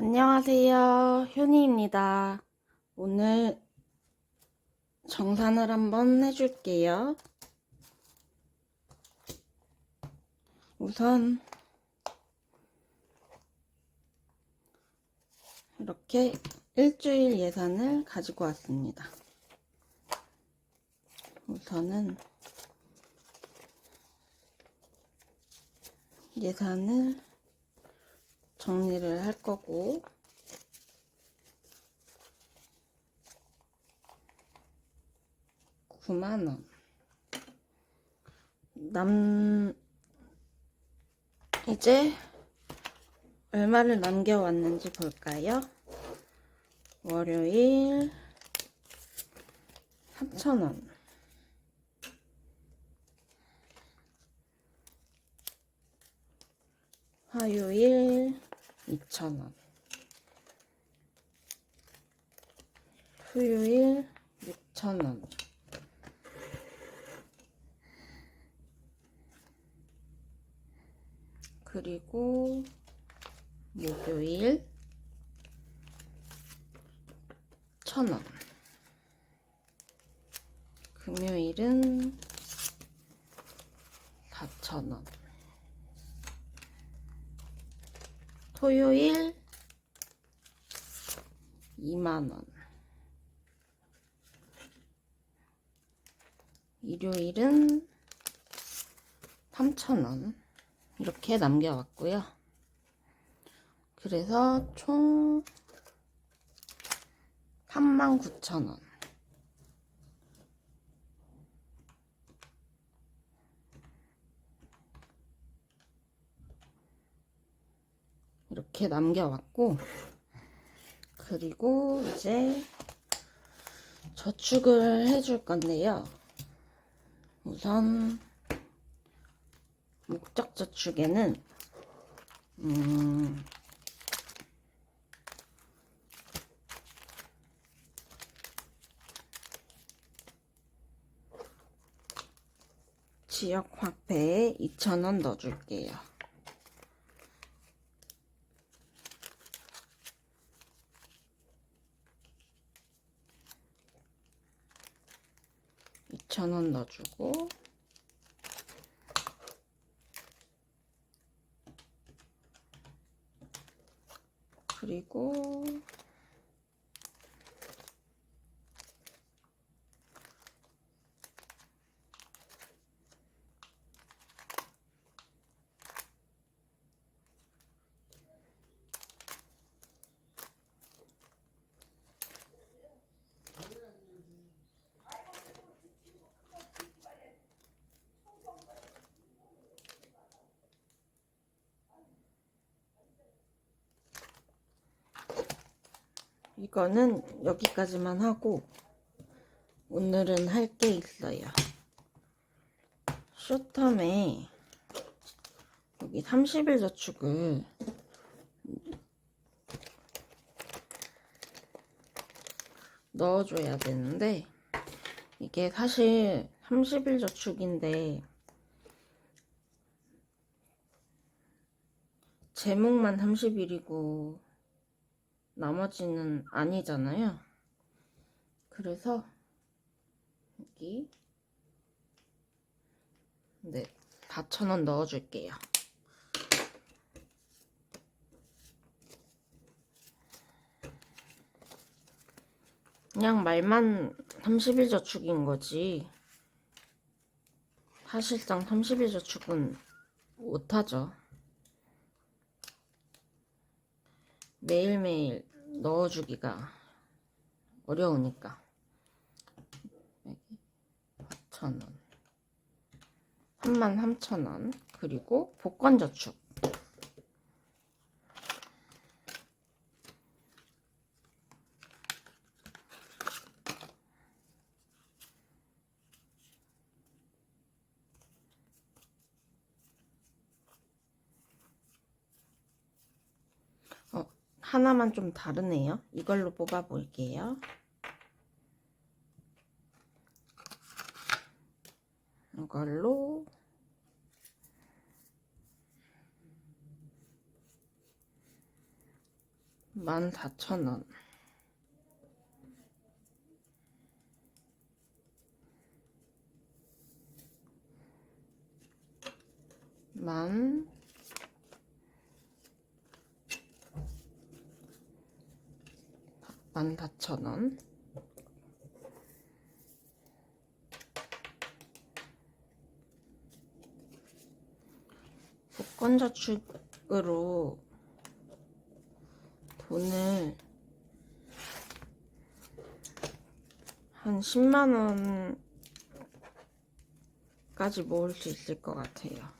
안녕하세요. 효니입니다. 오늘 정산을 한번 해줄게요. 우선 이렇게 일주일 예산을 가지고 왔습니다. 우선은 예산을 정리를 할 거고, 9만원. 이제 얼마를 남겨왔는지 볼까요? 월요일 3,000원. 화요일 2,000원. 수요일 6,000원. 그리고 목요일 1,000원. 금요일은 4,000원. 토요일 2만원. 일요일은 3,000원. 이렇게 남겨왔고요. 그래서 총 39,000원. 이렇게 남겨왔고, 그리고 이제 저축을 해줄 건데요. 우선 목적 저축에는 지역 화폐에 2,000원 넣어줄게요. $2,000원 넣어주고, 그리고 이거는 여기까지만 하고, 오늘은 할 게 있어요. 쇼텀에 여기 30일 저축을 넣어줘야 되는데, 이게 사실 30일 저축인데 제목만 30일이고 나머지는 아니잖아요. 그래서 여기 4,000원 넣어줄게요. 그냥 말만 30일 저축인 거지, 사실상 30일 저축은 못하죠. 매일매일 넣어주기가 어려우니까. 4,000원, 33,000원. 그리고 복권저축 하나만 좀 다르네요. 이걸로 뽑아 볼게요. 이걸로 14,000원. 만 14,000원. 복권저축으로 돈을 한 10만원까지 모을 수 있을 것 같아요.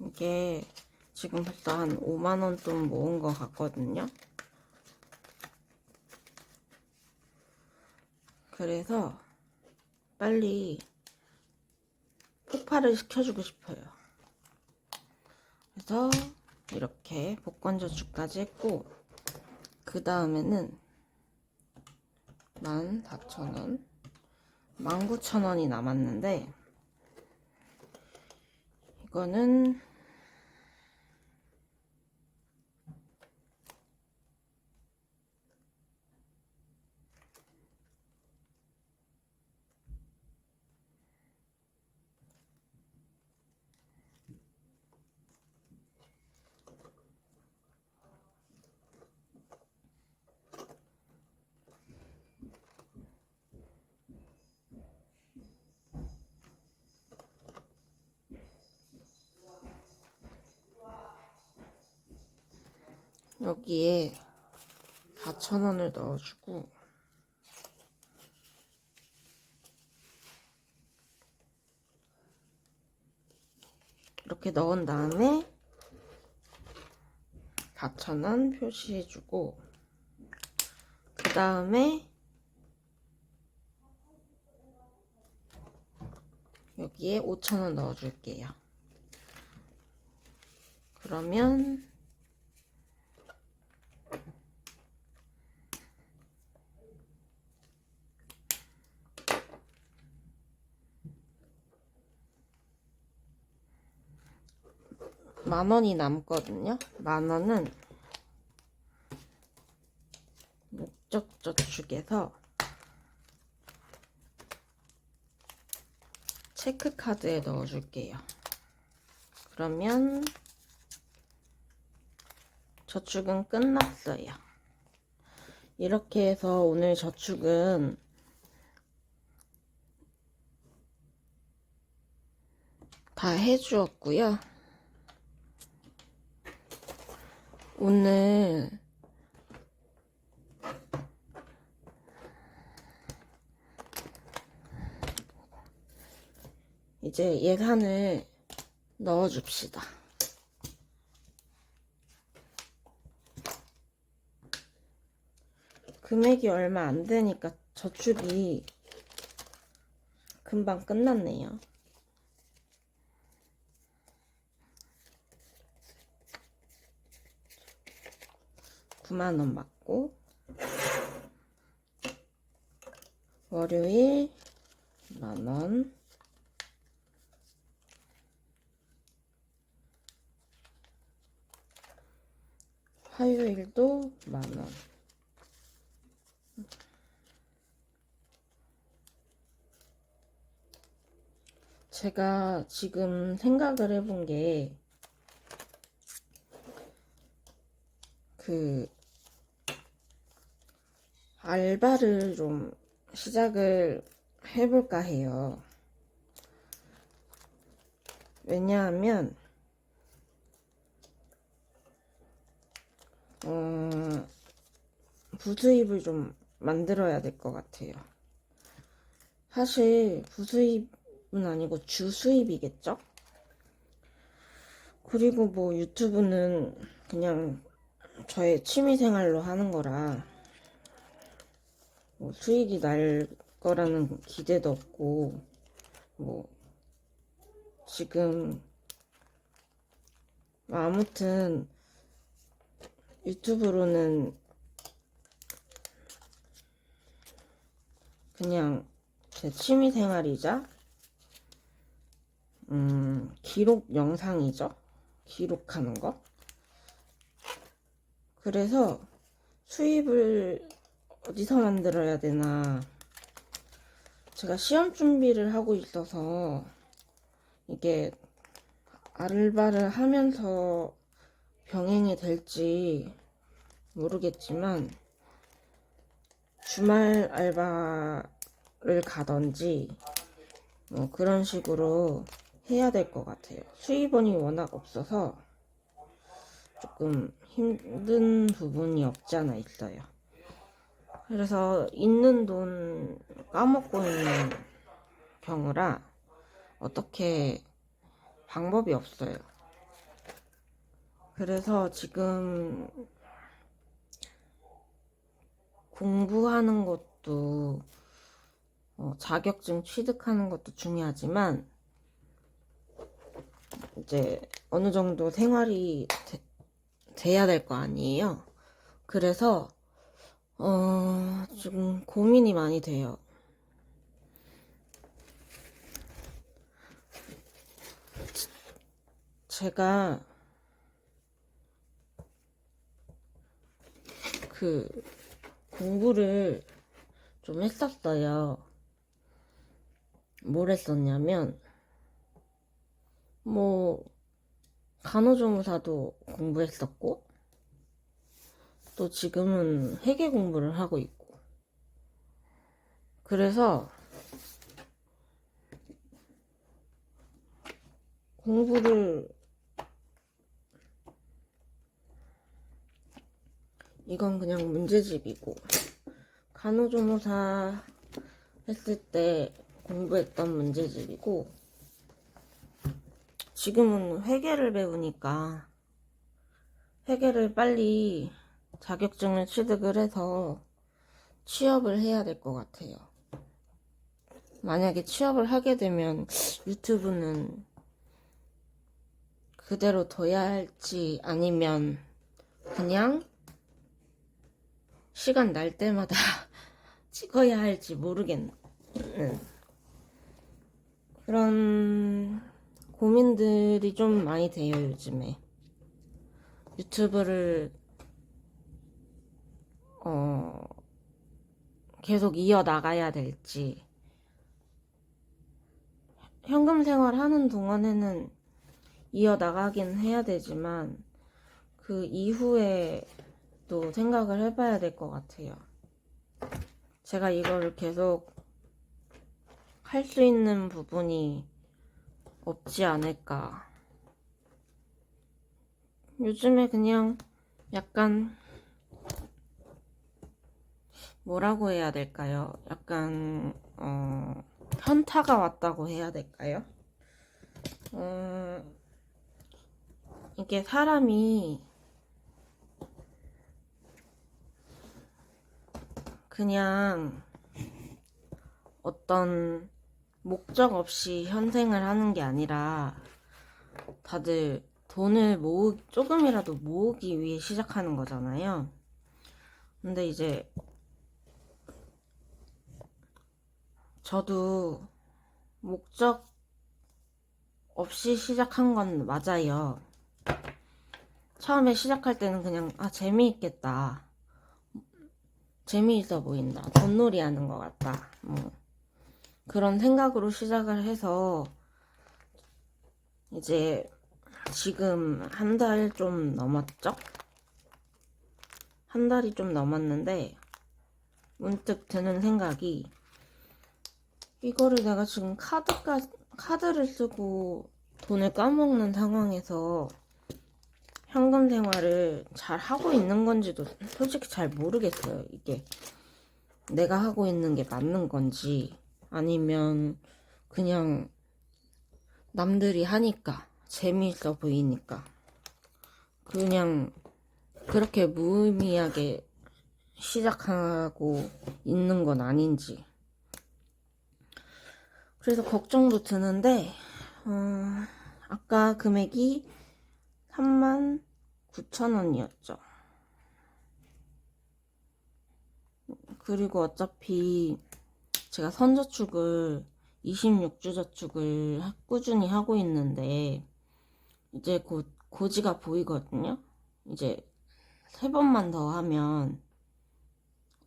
이게 지금 벌써 한 5만원 돈 모은 것 같거든요. 그래서 빨리 폭발을 시켜주고 싶어요. 그래서 이렇게 복권저축까지 했고, 그 다음에는 14,000원, 19,000원이 남았는데, 이거는 여기에 4,000원을 넣어주고, 이렇게 넣은 다음에 4,000원 표시해주고, 그 다음에 여기에 5,000원 넣어줄게요. 그러면 만원이 남거든요. 만원은 목적저축에서 체크카드에 넣어줄게요. 그러면 저축은 끝났어요. 이렇게 해서 오늘 저축은 다 해주었고요. 오늘 이제 예산을 넣어줍시다. 금액이 얼마 안 되니까 저축이 금방 끝났네요. 9만원 맞고, 월요일 만원, 화요일도 만원. 제가 지금 생각을 해본 게, 알바를 좀 시작을 해볼까 해요. 왜냐하면 부수입을 좀 만들어야 될 것 같아요. 사실 부수입은 아니고 주수입이겠죠? 그리고 뭐 유튜브는 그냥 저의 취미생활로 하는 거라 뭐 수익이 날 거라는 기대도 없고, 뭐 지금 아무튼 유튜브로는 그냥 제 취미생활이자 기록 영상이죠. 기록하는 거. 그래서 수입을 어디서 만들어야 되나. 제가 시험 준비를 하고 있어서 이게 알바를 하면서 병행이 될지 모르겠지만 주말 알바를 가던지 뭐 그런 식으로 해야 될 것 같아요. 수입원이 워낙 없어서 조금 힘든 부분이 없지 않아 있어요. 그래서 있는 돈 까먹고 있는 경우라 어떻게 방법이 없어요. 그래서 지금 공부하는 것도 자격증 취득하는 것도 중요하지만 이제 어느 정도 생활이 돼야 될 거 아니에요. 그래서 지금 고민이 많이 돼요. 제가 그 공부를 좀 했었어요. 뭘 했었냐면 뭐 간호조무사도 공부했었고 또 지금은 회계 공부를 하고 있고 그래서 공부를 이건 그냥 문제집이고 간호조무사 했을 때 공부했던 문제집이고 지금은 회계를 배우니까 회계를 빨리 자격증을 취득을 해서 취업을 해야 될 것 같아요. 만약에 취업을 하게 되면 유튜브는 그대로 둬야 할지 아니면 그냥 시간 날 때마다 찍어야 할지 모르겠는 그런 고민들이 좀 많이 돼요, 요즘에. 유튜브를 계속 이어나가야 될지 현금 생활하는 동안에는 이어나가긴 해야 되지만 그 이후에 또 생각을 해봐야 될 것 같아요. 제가 이거를 계속 할 수 있는 부분이 없지 않을까. 요즘에 그냥 약간 뭐라고 해야 될까요? 약간 현타가 왔다고 해야 될까요? 이게 사람이 그냥 어떤 목적 없이 현생을 하는 게 아니라 다들 돈을 조금이라도 모으기 위해 시작하는 거잖아요. 근데 이제 저도 목적 없이 시작한 건 맞아요. 처음에 시작할 때는 그냥 재미있겠다. 재미있어 보인다. 돈놀이 하는 것 같다. 뭐 그런 생각으로 시작을 해서 이제 지금 한 달 좀 넘었죠? 한 달이 좀 넘었는데 문득 드는 생각이 이거를 내가 지금 카드를 쓰고 돈을 까먹는 상황에서 현금 생활을 잘 하고 있는 건지도 솔직히 잘 모르겠어요. 이게 내가 하고 있는 게 맞는 건지 아니면 그냥 남들이 하니까 재미있어 보이니까 그냥 그렇게 무의미하게 시작하고 있는 건 아닌지 그래서 걱정도 드는데 아까 금액이 39,000원이었죠. 그리고 어차피 제가 선저축을 26주 저축을 꾸준히 하고 있는데 이제 곧 고지가 보이거든요. 이제 3번만 더 하면,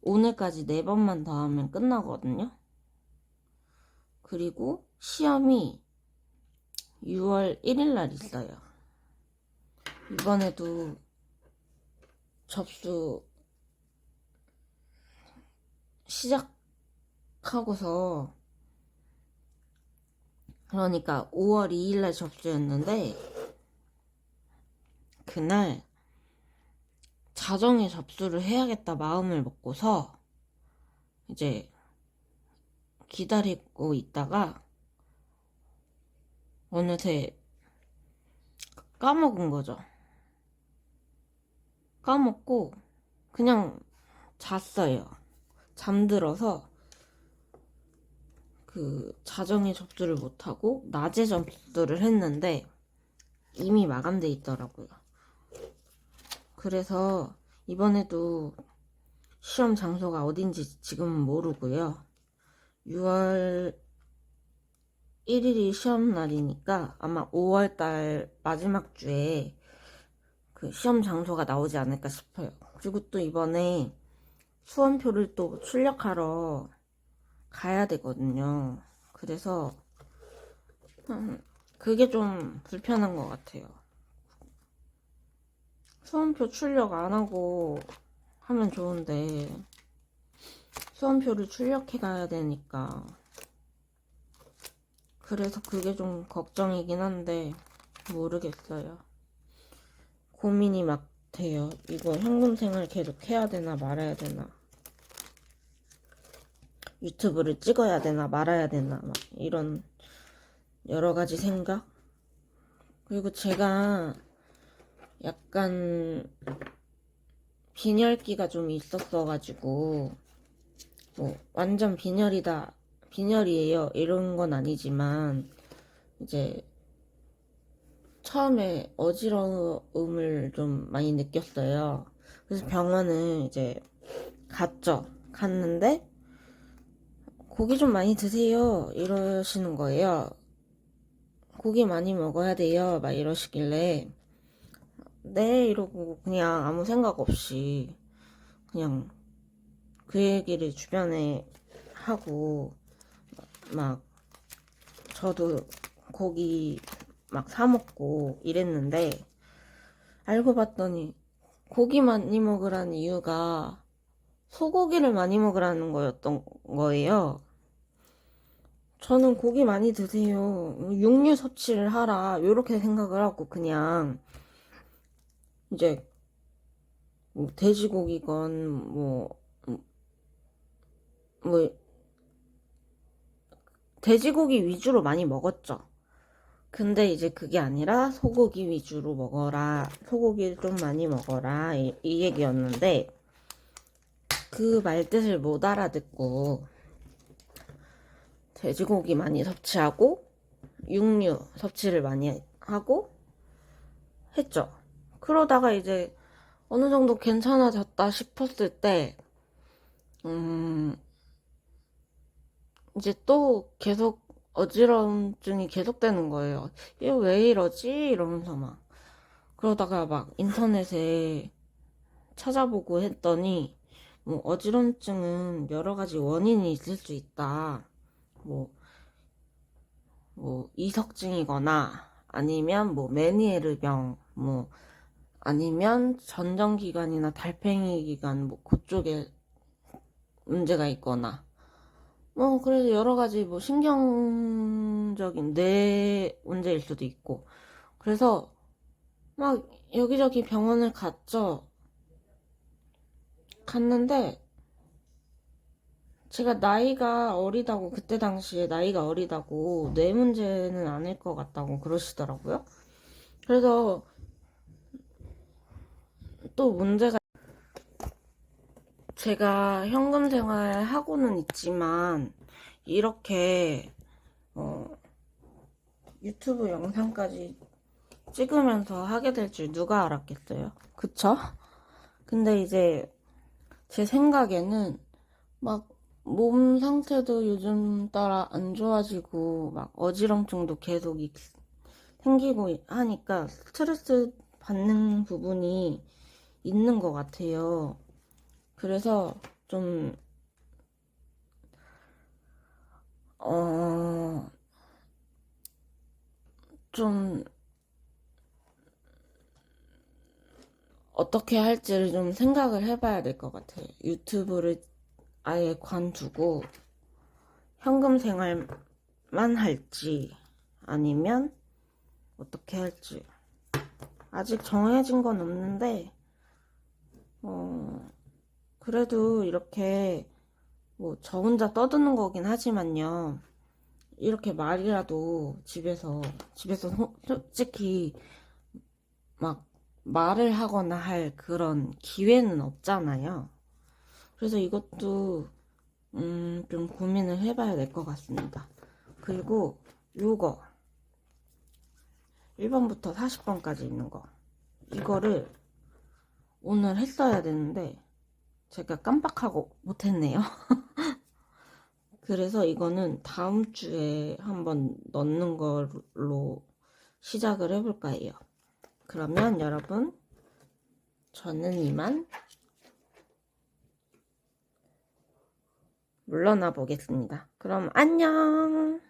오늘까지 4번만 더 하면 끝나거든요. 그리고 시험이 6월 1일 날 있어요. 이번에도 접수 시작하고서, 그러니까 5월 2일 날 접수였는데, 그날 자정에 접수를 해야겠다 마음을 먹고서 이제 기다리고 있다가 어느새 까먹은 거죠. 까먹고 그냥 잤어요. 잠들어서 그 자정에 접수를 못하고 낮에 접수를 했는데 이미 마감돼 있더라고요. 그래서 이번에도 시험 장소가 어딘지 지금은 모르고요. 6월 1일이 시험 날이니까 아마 5월달 마지막 주에 그 시험 장소가 나오지 않을까 싶어요. 그리고 또 이번에 수험표를 또 출력하러 가야 되거든요. 그래서 그게 좀 불편한 것 같아요. 수험표 출력 안 하고 하면 좋은데 수험표를 출력해 가야 되니까 그래서 그게 좀 걱정이긴 한데 모르겠어요. 고민이 막 돼요. 이거 현금 생활 계속 해야 되나 말아야 되나, 유튜브를 찍어야 되나 말아야 되나, 막 이런 여러 가지 생각. 그리고 제가 약간 빈혈기가 좀 있었어가지고 뭐 완전 빈혈이에요 이런 건 아니지만 이제 처음에 어지러움을 좀 많이 느꼈어요. 그래서 병원을 이제 갔는데 고기 좀 많이 드세요 이러시는 거예요. 고기 많이 먹어야 돼요 막 이러시길래 네 이러고 그냥 아무 생각 없이 그냥 그 얘기를 주변에 하고 막 저도 고기 막 사 먹고 이랬는데 알고 봤더니 고기 많이 먹으라는 이유가 소고기를 많이 먹으라는 거였던 거예요. 저는 고기 많이 드세요, 육류 섭취를 하라 이렇게 생각을 하고 그냥 이제 뭐 돼지고기건 뭐 돼지고기 위주로 많이 먹었죠. 근데 이제 그게 아니라 소고기 위주로 먹어라, 소고기를 좀 많이 먹어라 이 얘기였는데 그 말뜻을 못 알아듣고 돼지고기 많이 섭취하고 육류 섭취를 많이 하고 했죠. 그러다가 이제 어느 정도 괜찮아졌다 싶었을 때 이제 또 계속 어지러움증이 계속되는 거예요. 이거 왜 이러지? 이러면서 막 그러다가 막 인터넷에 찾아보고 했더니 뭐 어지럼증은 여러 가지 원인이 있을 수 있다. 뭐, 이석증이거나 아니면 뭐 메니에르병, 뭐 아니면 전정기관이나 달팽이기관 뭐 그쪽에 문제가 있거나 뭐 그래서 여러 가지 뭐 신경적인 뇌 문제일 수도 있고 그래서 막 여기저기 병원을 갔는데 제가 나이가 어리다고, 그때 당시에 나이가 어리다고 뇌 문제는 아닐 것 같다고 그러시더라고요. 그래서 또 문제가, 제가 현금 생활 하고는 있지만 이렇게 유튜브 영상까지 찍으면서 하게 될 줄 누가 알았겠어요? 그쵸? 근데 이제 제 생각에는 막 몸 상태도 요즘 따라 안 좋아지고 막 어지럼증도 계속 생기고 하니까 스트레스 받는 부분이 있는 것 같아요. 그래서 좀, 어, 좀, 어떻게 할지를 좀 생각을 해봐야 될 것 같아요. 유튜브를 아예 관두고 현금 생활만 할지, 아니면 어떻게 할지. 아직 정해진 건 없는데, 그래도 이렇게 뭐 저 혼자 떠드는 거긴 하지만요. 이렇게 말이라도 집에서 솔직히 막 말을 하거나 할 그런 기회는 없잖아요. 그래서 이것도 좀 고민을 해봐야 될 것 같습니다. 그리고 요거 1번부터 40번까지 있는 거, 이거를 오늘 했어야 되는데 제가 깜빡하고 못했네요. 그래서 이거는 다음 주에 한번 넣는 걸로 시작을 해볼까 해요. 그러면 여러분, 저는 이만 물러나 보겠습니다. 그럼 안녕!